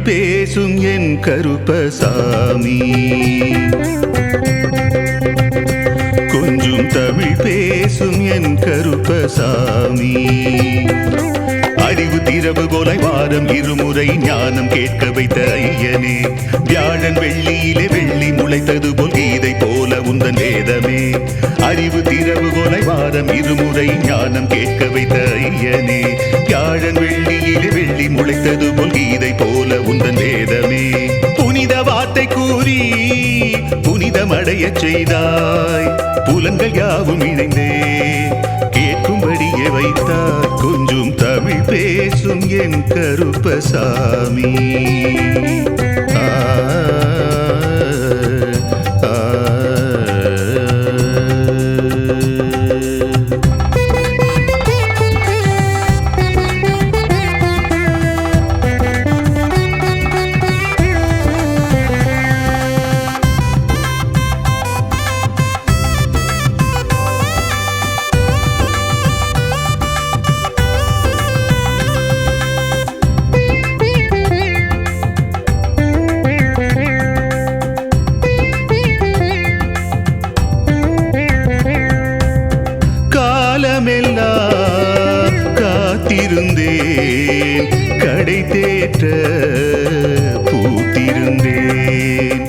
பேசும் என் கருப்பசாமி. கொஞ்சம் தமிழ் பேசும் என் கருப்பசாமி. அறிவு திறவுகோலை வாரம் இருமுறை ஞானம் கேட்க வைத்த ஐயனே, வியாழன் வெள்ளியிலே வெள்ளி முளைத்தது போல் கீதை போல உந்தன் வேதமே. அறிவு திறவுகோலை வாரம் இருமுறை ஞானம் கேட்க வைத்த ஐயனே, வியாழன் வெள்ளியிலே வெள்ளி முளைத்தது போல் கீதை போல உந்தன் வேதமே. புனித வார்த்தை கூறி புனிதமடைய செய்தாய், புலன்கள் யாவும் இணைந்தே கேட்கும்படியே வைத்தார். கொஞ்சம் தமிழ் பேசும் என் கருப்பசாமி. காலமெல்லாம் காத்திருந்தேன், கடை தேற்ற பூத்திருந்தேன்.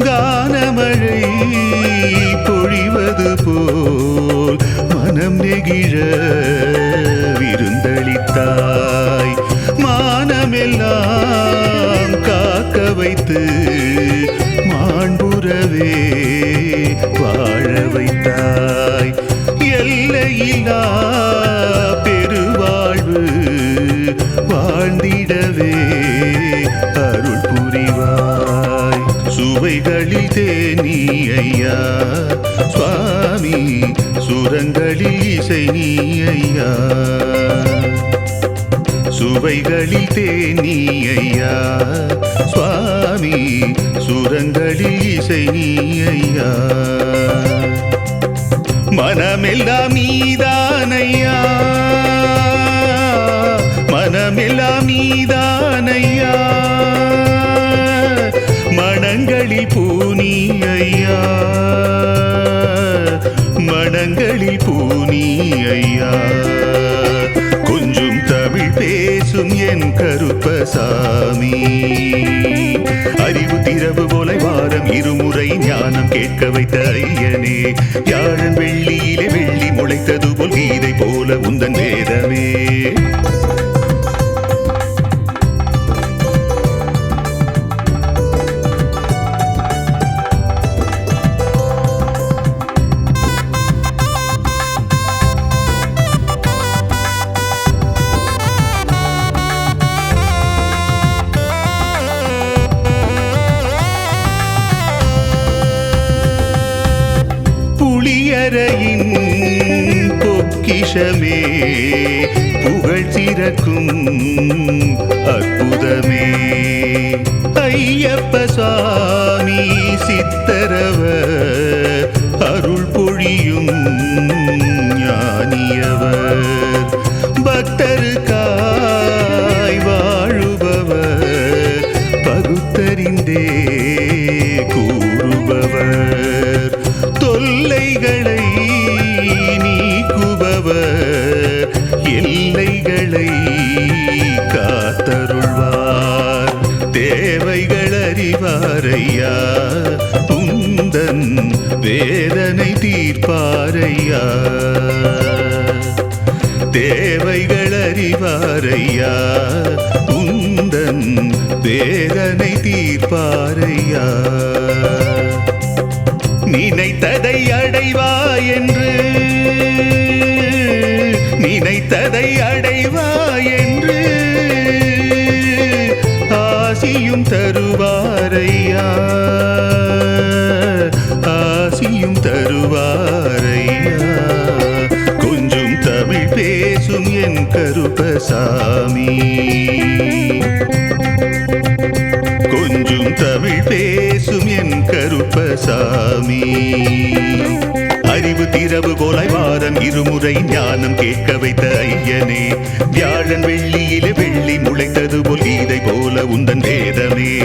கானமழை பொழிவது போல் மனம் நெகிழ விருந்தளித்தாய். மானமெல்லாம் காக்க வைத்து மாண்புறவே வாழ வைத்தாய். எல்லையில்லா பெருவாழ்வு வாழ்ந்திடவே அருள் புரிவாய். சுவைகளில் தேனி ஐயா சுவாமி, சுரங்களில் இசை நீ ஐயா. சுவைகளில் தேனி ஐயா சுவாமி, சுரங்களில் இசை நீ ஐயா. மனமெல்லாம் நீதானையா, மனமெல்லாம் நீதானையா. மனங்களில் பூனி ஐயா, மனங்களில் பூனி ஐயா. கொஞ்சம் தமிழ் பேசும் என் கருப்பசாமி. அறிவு திறவுகோலை வாரம் இருமுறை ஞானம் கேட்க வைத்த ஐயனே, வியாழன் வெள்ளியிலே வெள்ளி முளைத்தது போல் கீதை போல உந்தன் வேதமே. புளியரையின் பொக்கிஷமே, புகழ் சிறக்கும் அற்புதமே. ஐயப்ப சுவாமி சித்தரவர் அருள் பொழியும் ஞானியவர். பக்தருக்காய் வாழுபவர், பகுத்தறிந்தே கூறுபவர். தொல்லைகளை நீக்குபவர், எல்லைகளை காத்தருள்வார். தேவைகள் அறிவாரையா, உந்தன் வேதனை தீர்ப்பாரையா. தேவைகள் அறிவாரையா, உந்தன் வேதனை தீர்ப்பாரையா. நினைத்ததை அடைவாய் என்று, நினைத்ததை அடைவாய் என்று ஆசியும் தருவாரையா, ஆசியும் தருவாரையா. கொஞ்சம் தமிழ் பேசும் என் கருப்பசாமி. கொஞ்சம் தமிழ் பேசும் என் கருப்பசாமி. அறிவு திறவுகோலை வாரம் இருமுறை ஞானம் கேட்க வைத்த ஐயனே, வியாழன் வெள்ளியிலே வெள்ளி முளைத்தது போல் கீதை போல உந்தன் வேதம். ஐயனே,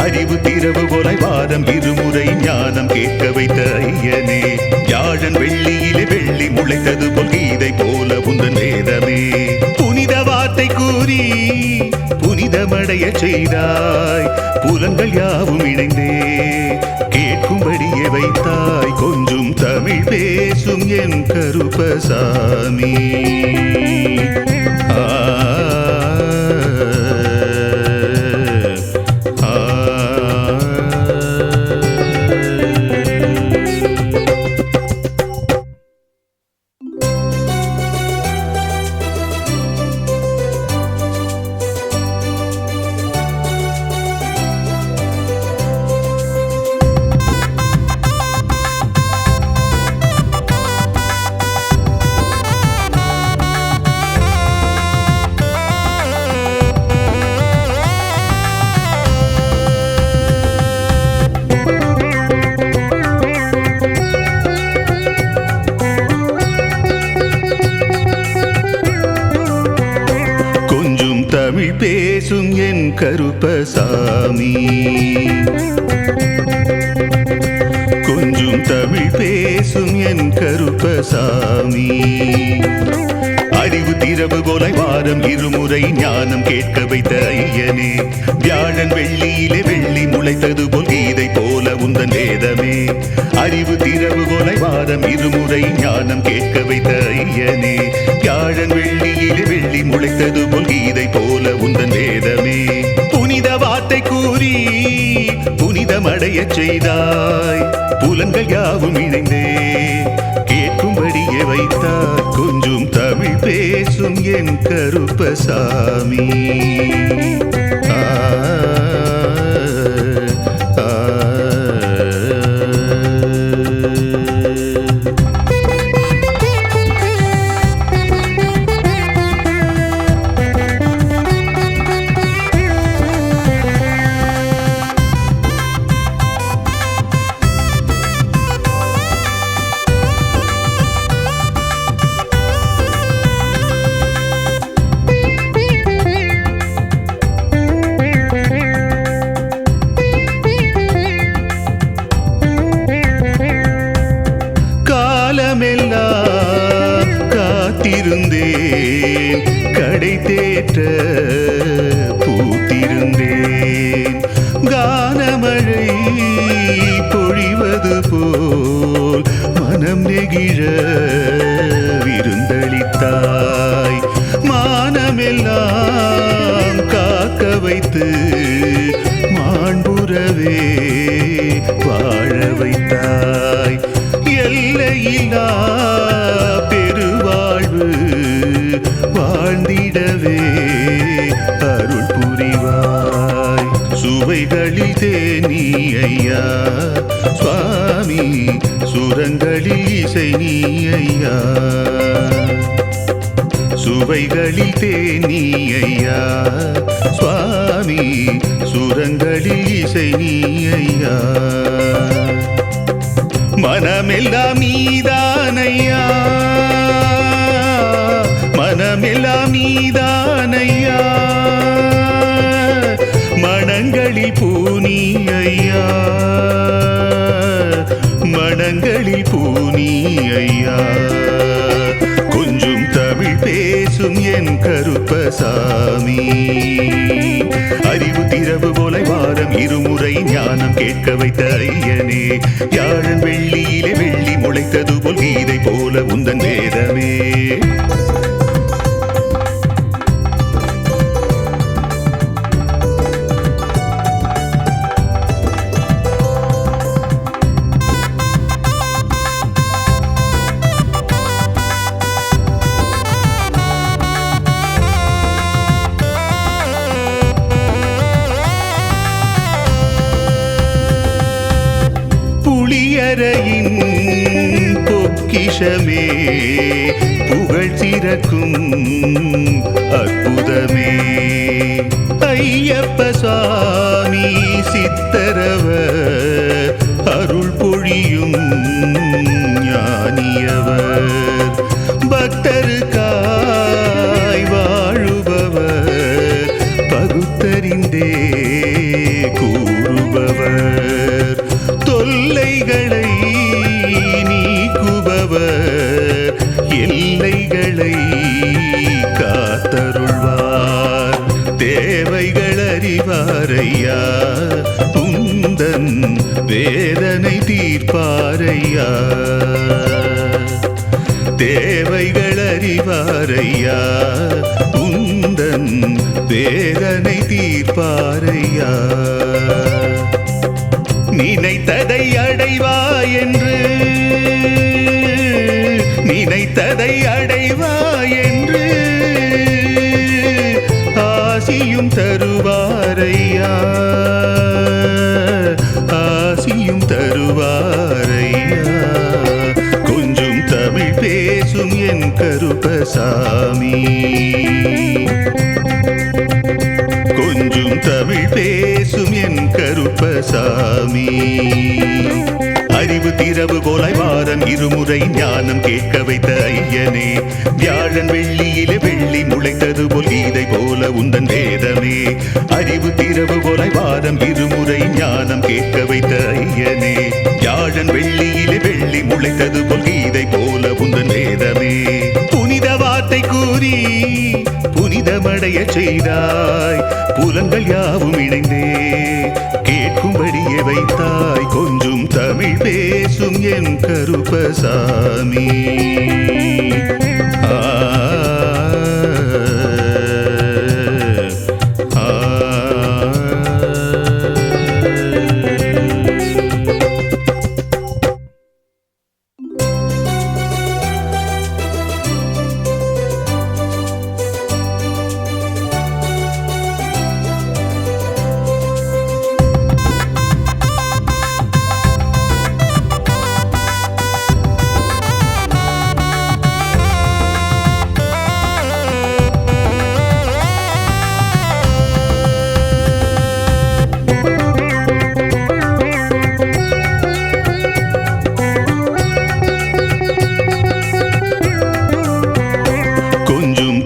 அறிவு திறவுகோலை வாரம் இருமுறை ஞானம் கேட்க வைத்த ஐயனே, வியாழன் வெள்ளியிலே வெள்ளி முளைத்தது போல் கீதை போல உந்தன் வேதமே, புனித வார்த்தை கூறி புனிதமடைய செய்தாய், புலன்கள் யாவும் இணைந்தே கேட்கும்படியே வைத்தாய், கொஞ்சம் தமிழ் பேசும் என் கருப்பசாமி. தமிழ் பேசும் என் கருப்பசாமி, கொஞ்சம் தமிழ் பேசும் என் கருப்பசாமி, அறிவு திறவுகோலை வாரம் இருமுறை ஞானம் கேட்க வைத்த ஐயனே, வியாழன் வெள்ளியிலே வெள்ளி முளைத்தது போல் கீதை போல உந்தன் வேதமே, அறிவு திறவுகோலை வாரம் இருமுறை ஞானம் கேட்க வைத்த ஐயனே, வியாழன் வெள்ளியிலே வெள்ளி முளைத்தது போல் கீதை போல உந்தன் வேதமே, புனித வார்த்தை கூறி புனிதமடைய செய்தாய், புலன்கள் யாவும் இணைந்தே கேட்கும்படியே வைத்தாய், கொஞ்சம் தமிழ் பேசும் என் கருப்பசாமி. காத்திருந்தேன், கடை தேற்ற பூத்திருந்தேன், கானமழை பொழிவது போல் மனம் நெகிழ விருந்தளித்தாய், மானமெல்லாம் காக்க வைத்து மாண்புறவே வாழ வைத்தாய், எல்லையில்லா பெருவாழ்வு வாழ்ந்திடவே அருள் புரிவாய், சுவைகளில் தேனி ஐயா சுவாமி, சுரங்களில் இசை நீ ஐயா, சுவைகளில் தேனி ஐயா சுவாமி, சுரங்களில் இசை நீ ஐயா, மனமெல்லாம் நீதானையா, மனமெல்லாம் நீதானையா, மனங்களில் பூனி ஐயா, மனங்களில் பூனி ஐயா, கொஞ்சம் தமிழ் பேசும் என் கருப்பசாமி, அறிவு திறவுகோலை வாரம் இருமுறை ஞானம் கேட்க வைத்த ஐயனே, வியாழன் வெள்ளியிலே வெள்ளி முளைத்தது போல் கீதை போல உந்தன் வேதமே. புளியரையின் பொக்கிஷமே, புகழ் சிறக்கும் அற்புதமே, ஐயப்ப சுவாமி சித்தரவர் அருள் பொழியும் ஞானியவர், பக்தருக்காய் வாழுபவர் பகுத்தறிந்தே அறிவாரையா உந்தன் வேதனை தீர்ப்பாரையா தேவைகள் அறிவாரையா உந்தன் வேதனை தீர்ப்பாரையா நினைத்ததை அடைவா என்று நினைத்ததை அடைவா என்று ஆசியும் தருவாரையா ஆசியும் தருவாரையா கொஞ்சம் தமிழ் பேசும் என் கருப்பசாமி கொஞ்சம் தமிழ் பேசும் என் கருப்பசாமி அறிவு திரவு போலாய் வாரம் இருமுறை ஞானம் கேட்க வைத்த ஐயனே வியாழன் வெள்ளியிலே வெள்ளி முளைத்தது போல் கீதை போல உந்தன் வேதமே அறிவு திரவு போலாய் வாரம் இருமுறை ஞானம் கேட்க வைத்த ஐயனே வியாழன் வெள்ளியிலே வெள்ளி முளைத்தது போல் கீதை போல உந்தன் வேதமே புனித வார்த்தை கூறி புனிதமடைய செய்தாய் புலங்கள் யாவும் இணைந்தே கேட்கும்படியே வைத்தாய் கொஞ்சம் தமிழ் பேசும் என் கருப்பசாமி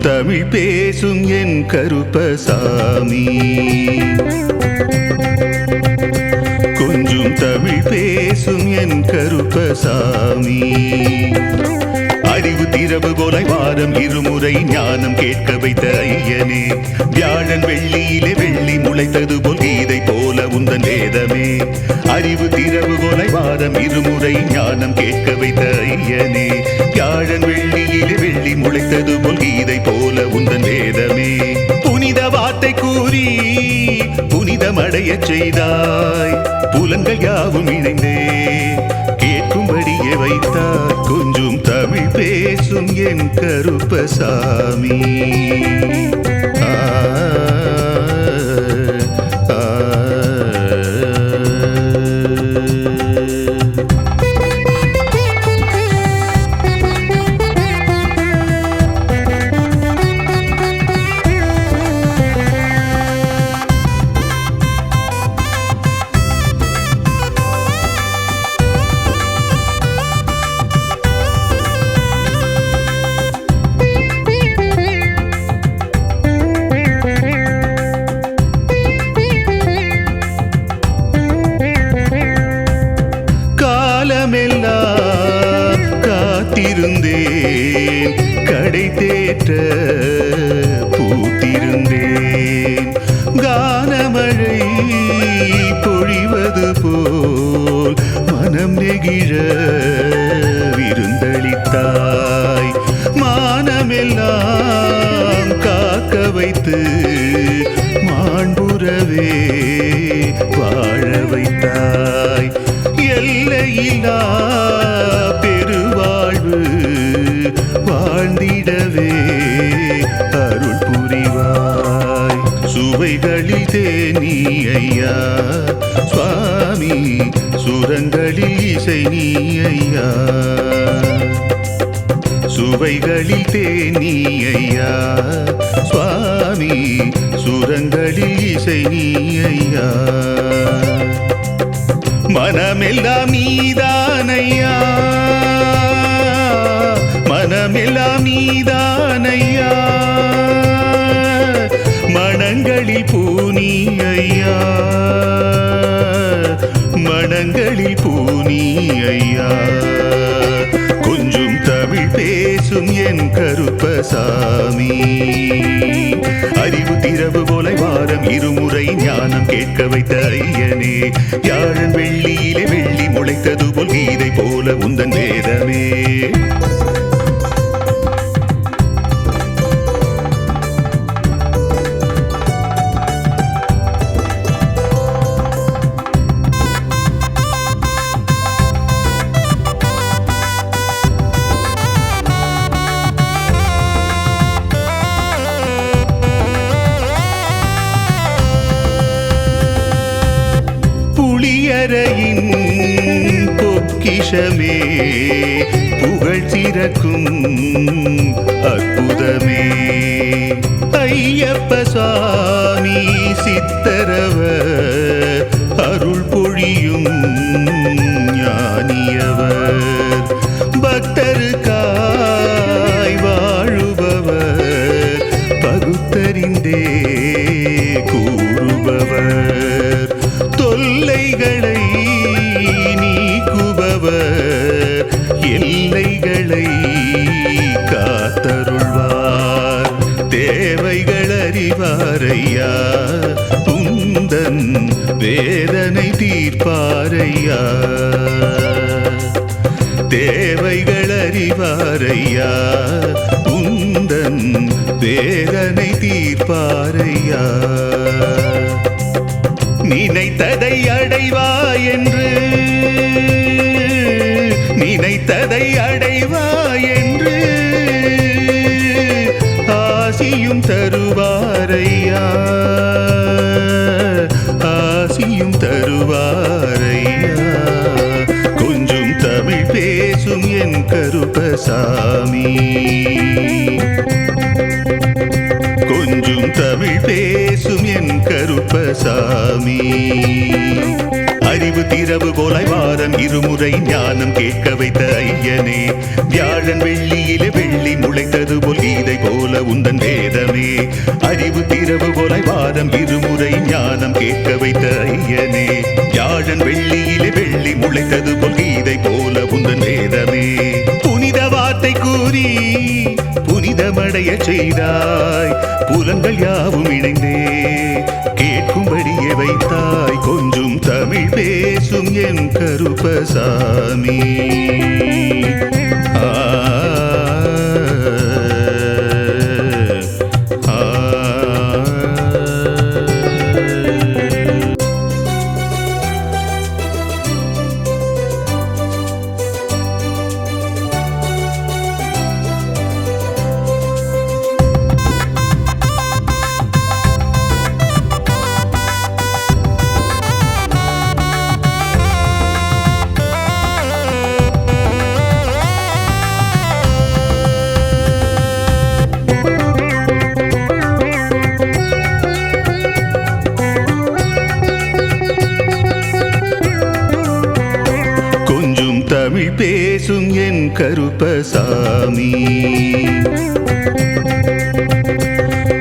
தமிழ் பேசும் என் கருப்பசாமி கொஞ்சம் தமிழ் பேசும் என் கருப்பசாமி அறிவு திரவு போலாய் வாரம் இருமுறை ஞானம் கேட்க வைத்த ஐயனே வியாழன் வெள்ளியிலே வெள்ளி முளைத்தது போல் கீதை போல உந்தன் வேதமே அறிவு திரவு போலாய் வாரம் இருமுறை ஞானம் கேட்க வைத்த ஐயனே வியாழன் வெள்ளியிலே வெள்ளி முளைத்தது போல் கீதை போல உந்தன் வேதமே புனித வார்த்தை கூறி புனிதமடைய செய்தாய் புலங்கள் யாவும் இணைந்தே கேட்கும்படியே வைத்தார் கொஞ்சம் தமிழ் பேசும் என் கருப்பசாமி காத்திருந்தேன் கடை தேற்ற பூத்திருந்தேன் கானமழை பொழிவது போல் மனம் நெகிழ விருந்தளித்தாய் மானமெல்லாம் காக்க வைத்து மாண்புறவே வாழ வைத்தாய் எல்லையில்லா பெருவாழ்வு வாழ்ந்திடவே அருள் புரிவாய் சுவைகளில் தேனி ஐயா சுவாமி சுரங்களில் இசை நீ ஐயா சுவைகளில் தேனி ஐயா சுவாமி சுரங்களில் இசை நீ ஐயா மனமெல்லாம் நீதானையா மனமெல்லாம் நீதானையா மனங்களில் பூனி ஐயா மனங்களில் பூனி ஐயா கொஞ்சம் தமிழ் பேசும் என் கருப்பசாமி அறிவு திரவு போல வாரம் இருமுறை ஞானம் வியாழன் வெள்ளியிலே வெள்ளி முளைத்தது போல் கீதை போல உந்தன் வேதமே. புளியரையின் பொக்கிஷமே புகழ் சிறக்கும் அற்புதமே. ஐயப்ப சுவாமி சித்தரவர் அருள் பொழியும் ஞானியவர். பக்தருக்காய் வாழுபவர் பகுத்தறிந்தே கூறுபவர். தொல்லைகளை நீக்குபவர் எல்லைகளை காத்தருள்வார். தேவைகள் அறிவாரையா உந்தன் வேதனை தீர்ப்பாரையா. தேவைகள் அறிவாரையா உந்தன் வேதனை தீர்ப்பாரையா. நினைத்ததை அடைவாய் என்று நினைத்ததை அடைவாய் என்று ஆசியும் தருவாரையா ஆசியும் தருவாரையா. கொஞ்சம் தமிழ் பேசும் என் கருப்பசாமி, கொஞ்சம் தமிழ் பேசும் என் கருப்பசாமி. அறிவு திரவு போலாய் வாரம் இருமுறை ஞானம் கேட்க வைத்த ஐயனே. வியாழன் வெள்ளியிலே வெள்ளி முளைத்தது போல் கீதை போல உந்தன் வேதமே. அறிவு திரவு போலாய் வாரம் இருமுறை ஞானம் கேட்க வைத்த ஐயனே. வியாழன் வெள்ளியிலே வெள்ளி முளைத்தது போல் கீதை போல உந்தன் வேதமே. புனித வார்த்தை கூறி புனிதமடைய செய்தாய். புலன்கள் யாவும் இணைந்தே கேட்கும்படியே வைத்தாய். கொஞ்சம் தமிழ் பேசும் என் கருப்பசாமி. தமிழ் பேசும் என் கருப்பசாமி,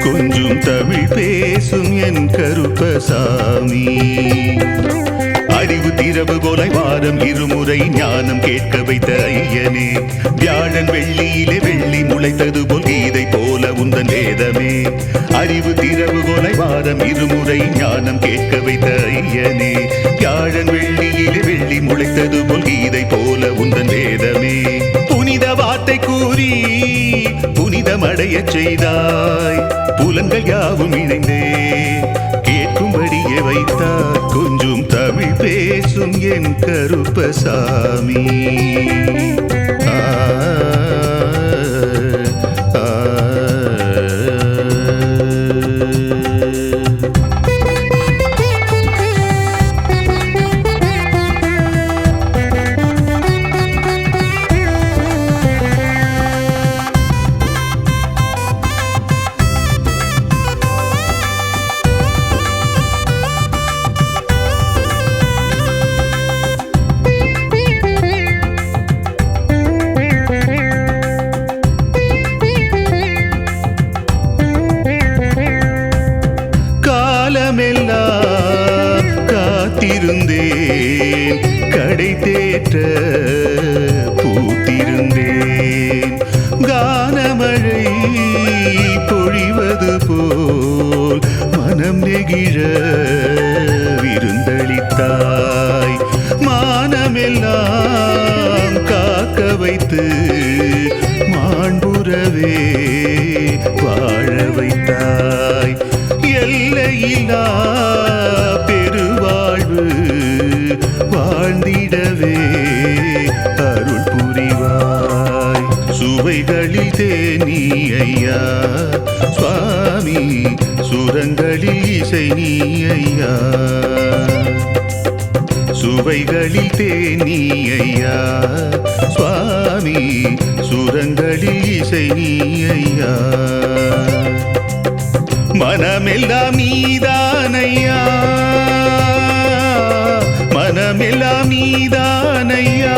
கொஞ்சம் தமிழ் பேசும் என் கருப்பசாமி. அறிவு திரவு போலாய் வாரம் இருமுறை ஞானம் கேட்க வைத்த ஐயனே. வியாழன் வெள்ளியிலே வெள்ளி முளைத்தது போல் கீதை போல உந்தன் வேதமே. அறிவு திரவு போலாய் வாரம் இருமுறை ஞானம் கேட்க வைத்த ஐயனே. வியாழன் வெள்ளியிலே வெள்ளி முளைத்தது போல் கீதை போல உந்தன் வேதமே. புனித வார்த்தை கூறி புனிதமடைய செய்தாய். புலன்கள் யாவும் இணைந்தே கேட்கும்படியே வைத்தார். கொஞ்சம் தமிழ் பேசும் என் கருப்பசாமி. காலமெல்லாம் காத்திருந்தேன், கடை தேற்ற பூத்திருந்தேன். கானமழை பொழிவது போல் மனம் நெகிழ விருந்தளித்தார். வைத்தாய். எல்லையில்லா பெருவாழ்வு வாழ்ந்திடவே அருள் புரிவாய். சுவைகளில் தேனி ஐயா சுவாமி, சுரங்களில் இசை நீ ஐயா. சுவைகளில் தேனி ஐயா சுவாமி, சுரங்களில் இசை நீ ஐயா. மனமெல்லாம் நீதானையா, மனமெல்லாம் நீதானையா.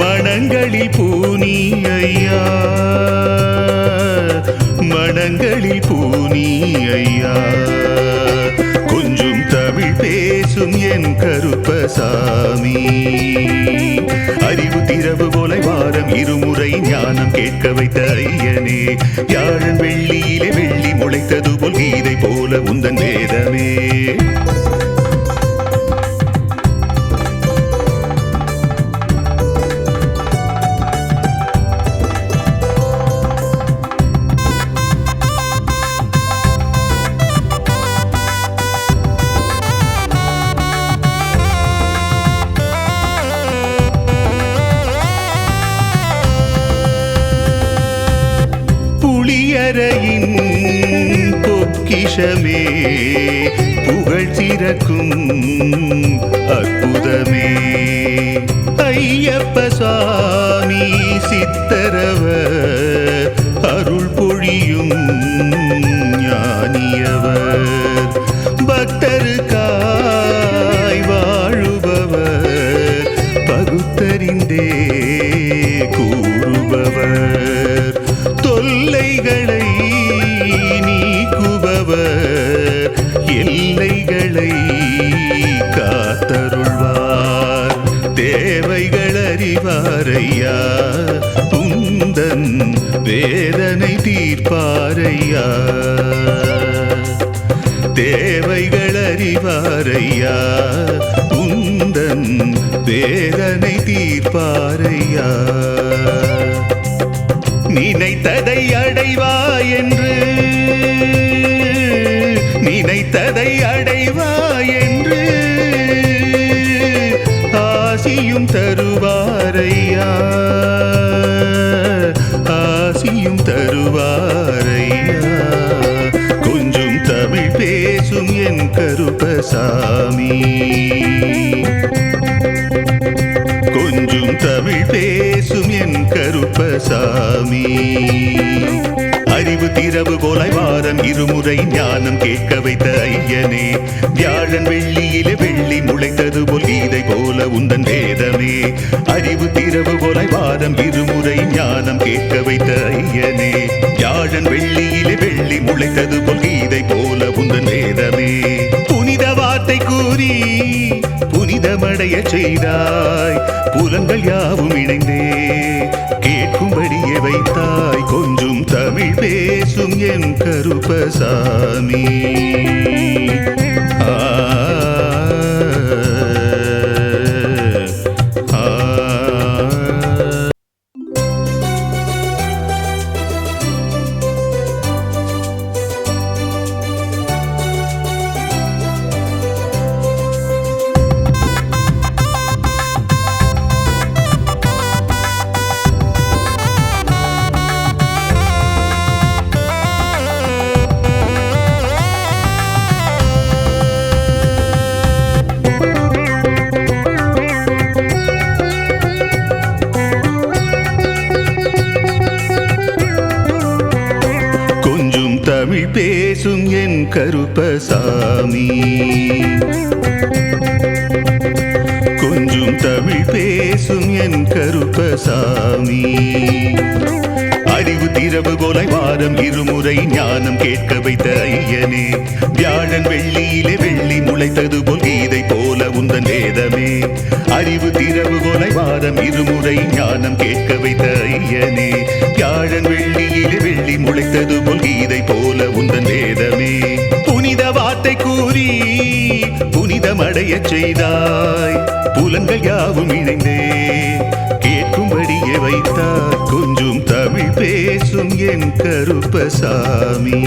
மனங்களில் பூனி ஐயா, மனங்களில் பூனி ஐயா. கொஞ்சம் தமிழ் பேசும் என் கருப்பசாமி, அறிவு திரவு போல வாரம் இருமுறை ஞானம் கேட்க வைத்த ஐயனே. வியாழன் வெள்ளியிலே வெள்ளி முளைத்தது போல் கீதை போல உந்தன் வேதமே. புளியரையின் பொக்கிஷமே, புகழ் சிறக்கும் அற்புதமே. ஐயப்ப சுவாமி சித்தரவர் அருள் பொழியும் ஞானியவர். பக்தருக்காய் வாழுபவர், பகுத்தறிந்தே கூறுபவர். தொல்லைகளை நீக்குபவர், எல்லைகளை காத்தருள்வார். தேவைகள் அறிவாரையா, உந்தன் வேதனை தீர்ப்பாரையா. தேவைகள் அறிவாரையா, உந்தன் வேதனை தீர்ப்பாரையா. நினைத்ததை அடைவாய் என்று, நினைத்ததை அடைவாய் என்று ஆசியும் தருவாரையா, ஆசியும் தருவாரையா. கொஞ்சம் தமிழ் பேசும் என் கருப்பசாமி, கொஞ்சம் தமிழ் பேசும் என் கருப்பசாமி. அறிவு திரவு போல வாரம் இருமுறை ஞானம் கேட்க வைத்த ஐயனே. வியாழன் வெள்ளியிலே வெள்ளி முளைத்தது போல் கீதை போல உந்தன் வேதமே. அறிவு திரவு போல வாரம் இருமுறை ஞானம் கேட்க வைத்த ஐயனே. வியாழன் வெள்ளியிலே வெள்ளி முளைத்தது போல் கீதை போல உந்தன் வேதமே. புனித வார்த்தை கூறி புனிதமடைய செய்தாய், புலன்கள் யாவும் இணைந்தே கேட்கும்படியே வைத்தாய். கொஞ்சம் தமிழ் பேசும் என் கருப்பசாமி. தமிழ் பேசும் என் கருப்பசாமி, கொஞ்சம் தமிழ் பேசும் என் கருப்பசாமி. அறிவு திரவு போல வாரம் இருமுறை ஞானம் கேட்க வைத்த ஐயனே. வியாழன் வெள்ளியிலே வெள்ளி முளைத்தது போல் கீதை போல உந்தன் வேதமே. அறிவு திரவு போல வாரம் இருமுறை ஞானம் கேட்க வைத்த ஐயனே. வியாழன் வெள்ளியிலே வெள்ளி முளைத்தது போல் கீதை போல உந்தன் வேதமே. புனித வார்த்தை கூறி புனிதமடைய செய்தாய், புலன்கள் யாவும் இணைந்தே கேட்கும்படியே வைத்தார். கொஞ்சம் தமிழ் பேசும் என் கருப்பசாமி.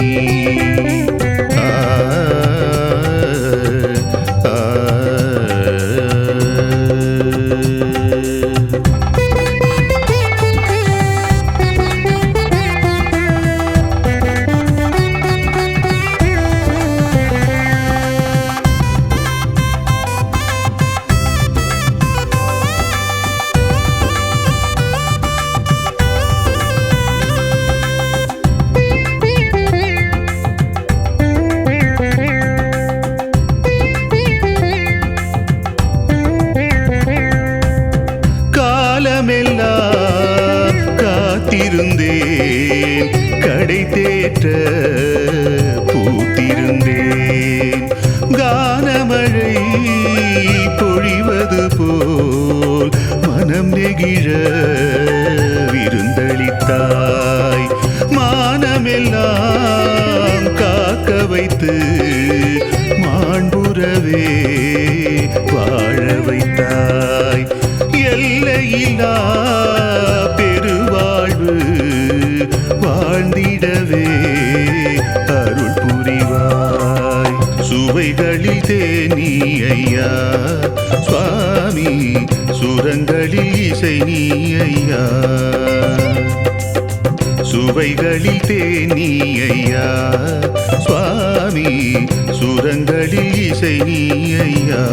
காலமெல்லாம் காத்திருந்தேன், கடை தேற்ற பூத்திருந்தேன். கானமழை பொழிவது போல் மனம் நெகிழ விருந்தளித்தாய். மானமெல்லாம் காக்க வைத்து மாண்புறவே வாழ வைத்தாய். எல்லையில்லா பெருவாழ்வு வாழ்ந்திடவே அருள் புரிவாய். சுவைகளில் தேனி ஐயா சுவாமி, சுரங்களில் இசை நீ ஐயா. சுவைகளில் தேனி ஐயா சுவாமி, சுரங்களில் இசை நீ ஐயா.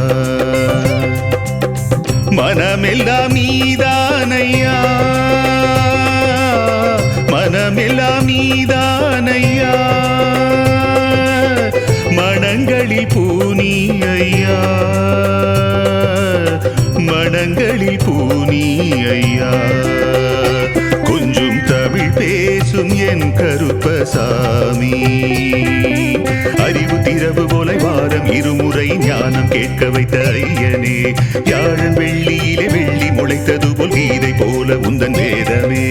மனமெல்லாம் நீதானையா, மனமெல்லாம் நீதானையா. மனங்களில் பூனி ஐயா, மனங்களில் பூனி ஐயா. கொஞ்சம் தமிழ் பேசும் என் கருப்பசாமி. அறிவு திரவு போல வாரம் இருமுறை ஞானம் கேட்க வைத்த ஐயனே. யாழன் வெள்ளியிலே வெள்ளி முளைத்தது போல் கீதை போல உந்தன் வேதமே.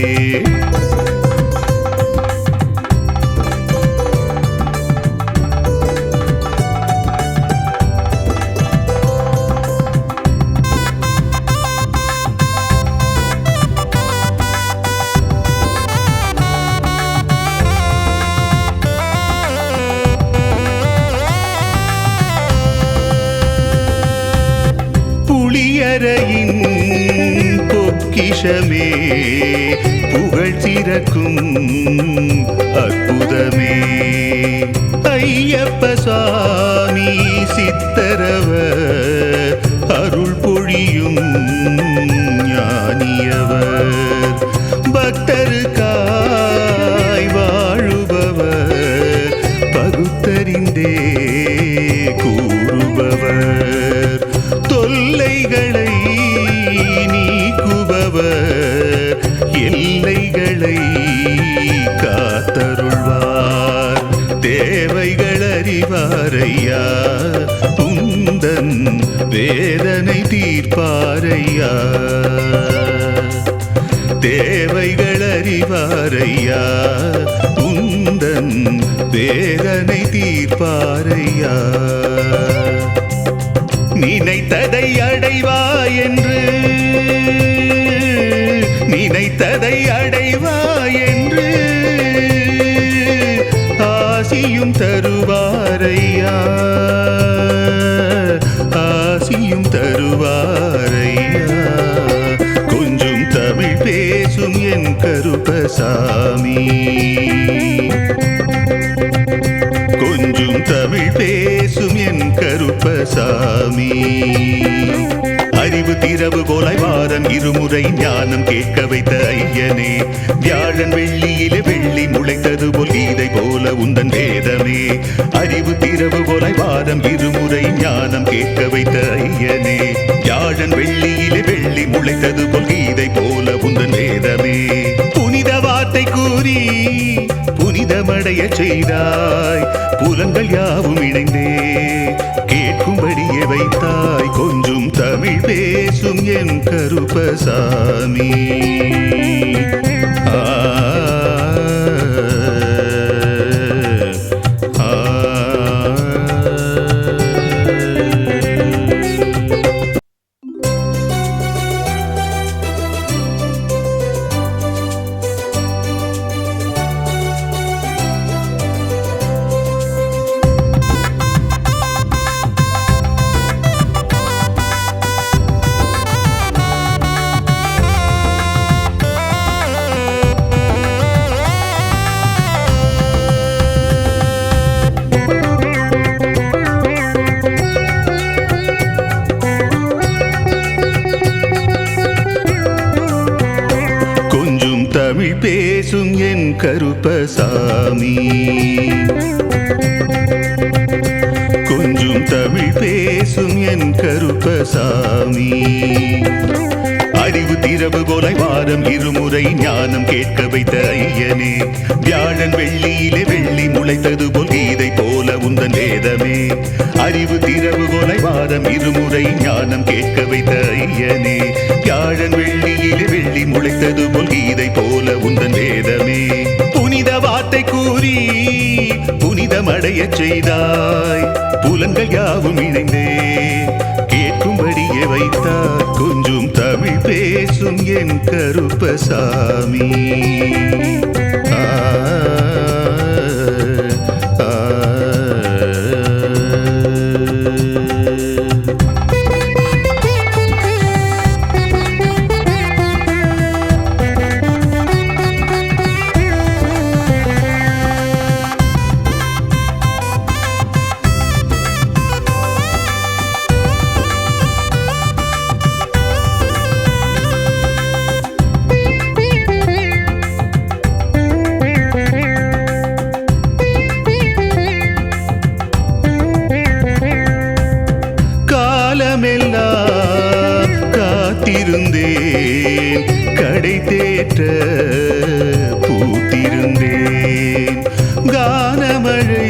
புளியரையின் பொக்கிஷமே, புகழ் சிறக்கும் அற்புதமே. ஐயப்ப சாமி சித்தரவர் அருள் பொழியும் ஞானியவர். பக்தருக்காய் வாழுபவர், பகுத்தறிந்தே கூறுபவர். தொல்லைகளை நீக்குபவர், எல்லைகளை காத்தருள்வார். தேவைகள் அறிவாரையா, உந்தன் வேதனை தீர்ப்பாரையா. தேவைகள் அறிவாரையா, உந்தன் வேதனை தீர்ப்பாரையா. நினைத்ததை அடைவாய் என்று, நினைத்ததை அடைவாய் என்று ஆசியும் தருவாரையா, ஆசியும் தருவாரையா. கொஞ்சம் தமிழ் பேசும் என் கருப்பசாமி. கொஞ்சம் தமிழ் பேசும் என் கருப்பசாமி. அறிவு திரவு போல வாரம் இருமுறை ஞானம் கேட்க வைத்த ஐயனே. வியாழன் வெள்ளியிலே வெள்ளி முளைத்தது போல் கீதை போல உந்தன் வேதமே. அறிவு திரவு போல வாரம் இருமுறை ஞானம் கேட்க வைத்த ஐயனே. வியாழன் வெள்ளியிலே வெள்ளி முளைத்தது போல் கீதை போல உந்தன் வேதமே. புனித வார்த்தை கூறி புனிதமடைய செய்தாய், புலங்கள் யாவும் இணைந்தே கேட்கும்படியே வைத்தாய். கொஞ்சம் தமிழ் பேசும் என் கருப்பசாமி. பேசும் என் கருப்பசாமி, கொஞ்சம் தமிழ் பேசும் என் கருப்பசாமி. அறிவு திரவு போல வாரம் இருமுறை ஞானம் கேட்க வைத்த ஐயனே, வியாழன் வெள்ளியிலே வெள்ளி முளைத்தது போல் கீதை போல உந்தன் வேதமே. அறிவு திரவு போல வாரம் இருமுறை ஞானம் கேட்க வைத்த ஐயனே, வியாழன் வெள்ளியிலே வெள்ளி முளைத்தது போல் கீதை போல உந்தன் வேதமே. புனித வார்த்தை கூறி புனிதமடையச் செய்தாய், புலன்கள் யாவும் இணைந்தே கேட்கும்படியே வைத்தார். கொஞ்சம் தமிழ் பேசும் என் கருப்பசாமி. காலமெல்லாம் காத்திருந்தேன், கடை தேற்ற பூத்திருந்தேன். கானமழை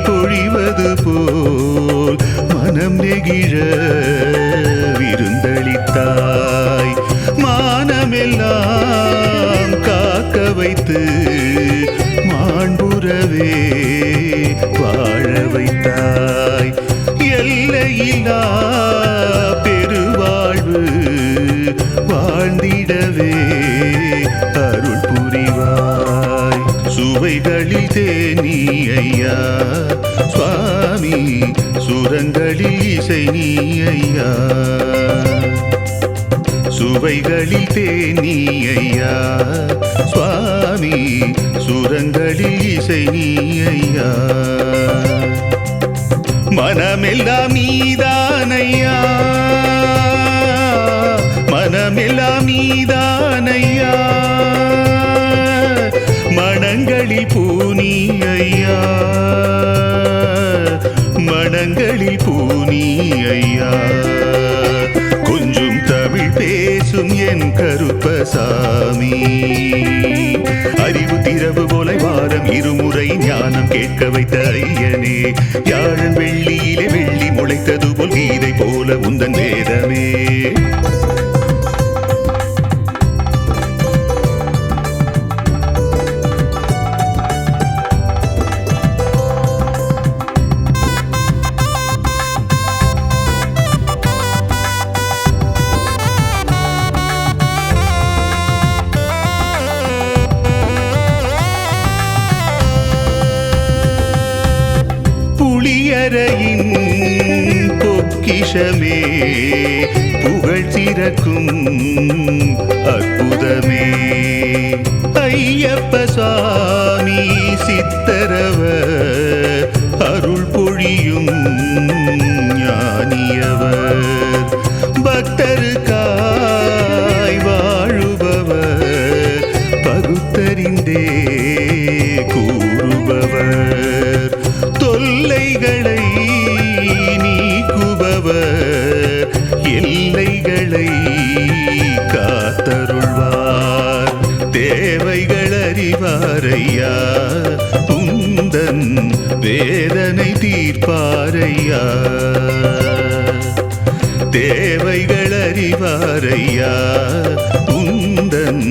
பொழிவது போல் மனம் நெகிழ விருந்தளித்தாய். மானமெல்லாம் காக்க வைத்து மாண்புறவே வாழ வைத்தாய். எல்லையில்லா பெருவாழ்வு வாழ்ந்திடவே அருள் புரிவாய். சுவைகளில் தேனி ஐயா சுவாமி, சுரங்களில் இசை நீ ஐயா. சுவைகளில் தேனி ஐயா சுவாமி, சுரங்களில் இசை நீ ஐயா. மனமெல்லாம் நீதானையா, மனமெல்லாம் நீதானையா. மனங்களில் பூனி ஐயா, மனங்களில் பூனி ஐயா. கொஞ்சம் தமிழ் பேசும் என் கருப்பசாமி, அறிவு திரவு போல வாரம் இருமுறை ஞானம் கேட்க வைத்த ஐயனே, வியாழன் வெள்ளியிலே வெள்ளி முளைத்தது போல் கீதை போல உந்தன் வேதமே. புளியரையின் பொக்கிஷமே, புகழ் சிறக்கும் அற்புதமே. ஐயப்ப சுவாமி சித்தரவர் அருள் பொழியும் ஞானியவர். பக்தருக்காய் வாழுபவர், பகுத்தறிந்தே கூறுபவர். தொல்லைகளை நீக்குபவர், எல்லைகளை காத்தருள்வார். தேவைகள் அறிவாரையா, உந்தன் வேதனை தீர்ப்பாரையா. தேவைகள் அறிவாரையா, உந்தன்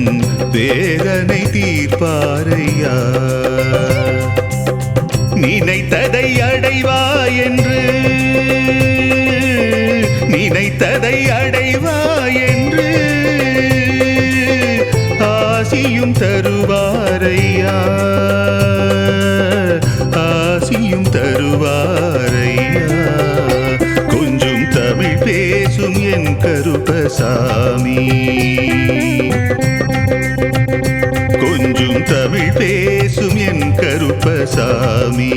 வேதனை தீர்ப்பாரையா. நினைத்ததை அடைவாய் என்று, நினைத்ததை அடைவாய் என்று ஆசியும் தருவாரையா, ஆசியும் தருவாரையா. கொஞ்சம் தமிழ் பேசும் என் கருப்பசாமி, கொஞ்சம் தமிழ் பேசும் என் கருப்பசாமி.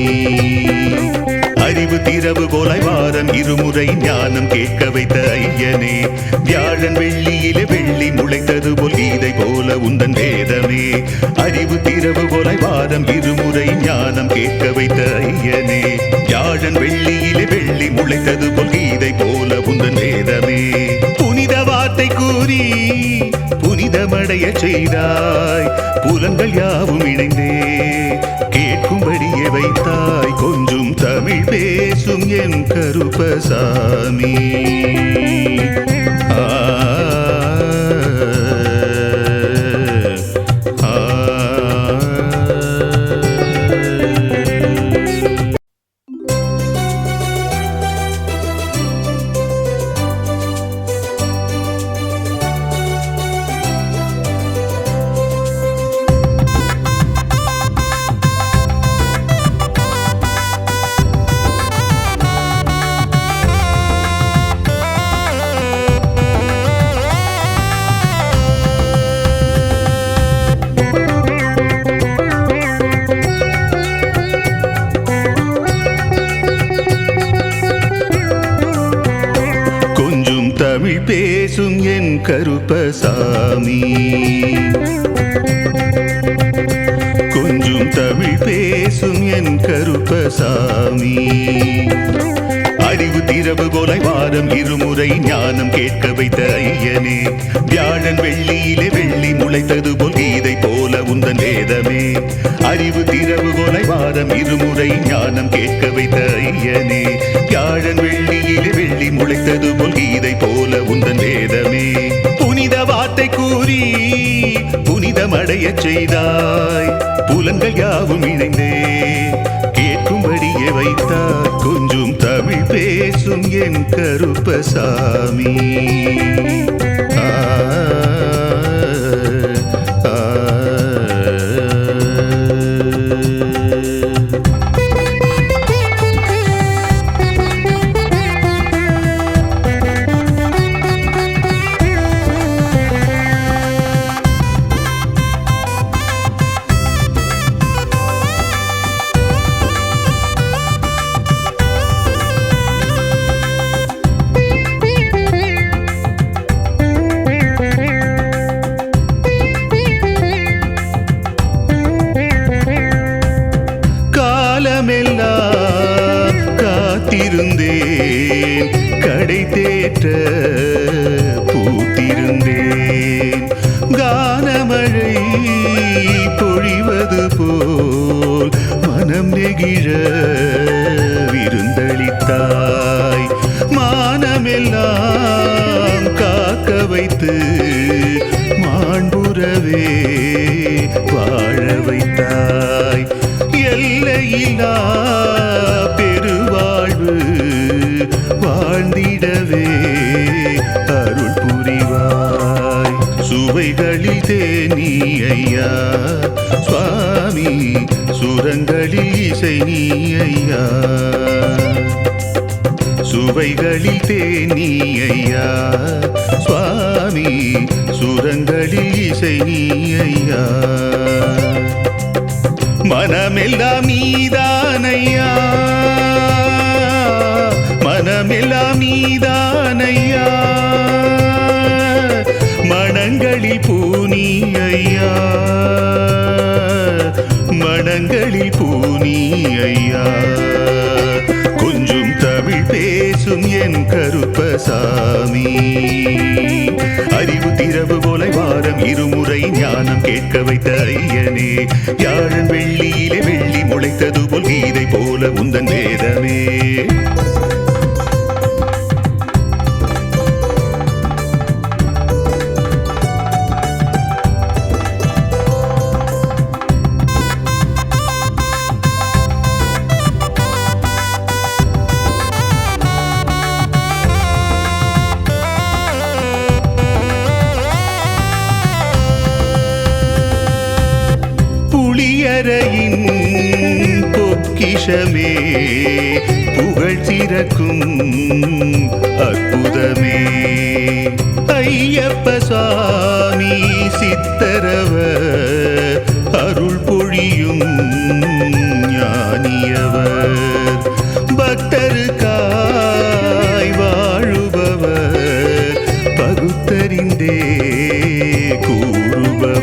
அறிவு திரவு போல வாரம் இருமுறை ஞானம் கேட்க வைத்த ஐயனே, வியாழன் வெள்ளியிலே வெள்ளி முளைத்தது போல் கீதை போல போல உந்தன் வேதமே அறிவு திறவுகோலை வாரம் இருமுறை ஞானம் கேட்க வைத்த ஐயனே வியாழன் வெள்ளியிலே வெள்ளி முளைத்தது போல் கீதை போல உந்தன் வேதமே புனித வார்த்தை கூறி புனிதமடைய செய்தாய் புலன்கள் யாவும் இணைந்தே கேட்கும்படியே வைத்தாய் கொஞ்சம் தமிழ் பேசும் என் கருப்பசாமி தமிழ் பேசும் என் கருப்பசாமி கொஞ்சம் தமிழ் பேசும் என் கருப்பசாமி அறிவு திறவுகோலை வாரம் இருமுறை ஞானம் கேட்க வைத்த ஐயனே வியாழன் வெள்ளியிலே வெள்ளி முளைத்தது போல் கீதை போல உந்தன் வேதமே அறிவு திறவுகோலை வாரம் இருமுறை ஞானம் கேட்க வைத்த ஐயனே வியாழன் வெள்ளியிலே வெள்ளி முளைத்தது போல் கீதை போல உந்தன் வேதமே புனித வார்த்தை கூறி புனிதமடைய செய்தாய் புலன்கள் யாவும் இணைந்தே கேட்கும்படியே வைத்தாய் கொஞ்சம் தமிழ் பேசும் என் கருப்பசாமி காத்திருந்தேன் கடை தேற்ற பூத்திருந்தேன் கானமழை பொழிவது போல் மனம் நெகிழ விருந்தளித்தாய் மானமெல்லாம் காக்க வைத்து மாண்புறவே வாழ வைத்தாய் எல்லையில்லா பெருவாழ்வு வாழ்ந்திடவே அருள் புரிவாய் சுவைகளில் தேனி ஐயா சுவாமி சுரங்களில் இசை நீ ஐயா சுவைகளில் தேனி ஐயா சுவாமி சுரங்களில் இசை நீ ஐயா மனமெல்லாம் நீதானையா மனமெல்லாம் நீதானையா மனங்களில் பூனி ஐயா மனங்களில் பூனி ஐயா கொஞ்சம் தமிழ் பேசும் என் கருப்பசாமி அறிவு திறவுகோலை வாரம் இருமுறை ஞானம் கேட்க வைத்த ஐயனே வியாழன் வெள்ளியிலே வெள்ளி முளைத்தது போல் கீதை போல உந்தன் வேதமே புளியரையின் பொக்கிஷமே புகழ் சிறக்கும் அற்புதமே ஐயப்ப சுவாமி சித்தரவர் அருள் பொழியும் ஞானியவர் பக்தருக்காய் வாழுபவர் பகுத்தறிந்தே கூறுபவர்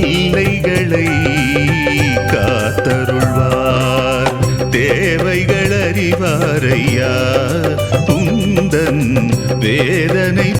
எல்லைகளை காத்தருள்வார். தேவைகள் அறிவாரையா உந்தன் வேதனை